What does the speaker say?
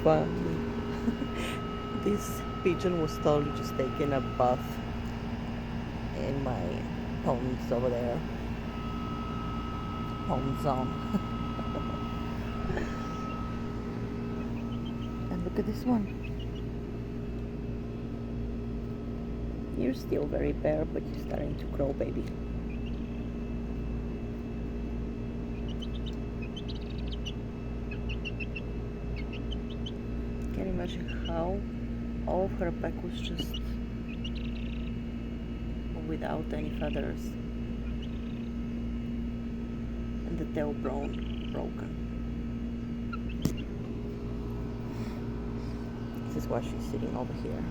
fun. This pigeon was totally just taking a bath in my ponds over there. Pond zone. And look at this one. You're still very bare, but you're starting to grow, baby. Can you imagine how all of her back was just without any feathers, and the tail broken. This is why she's sitting over here.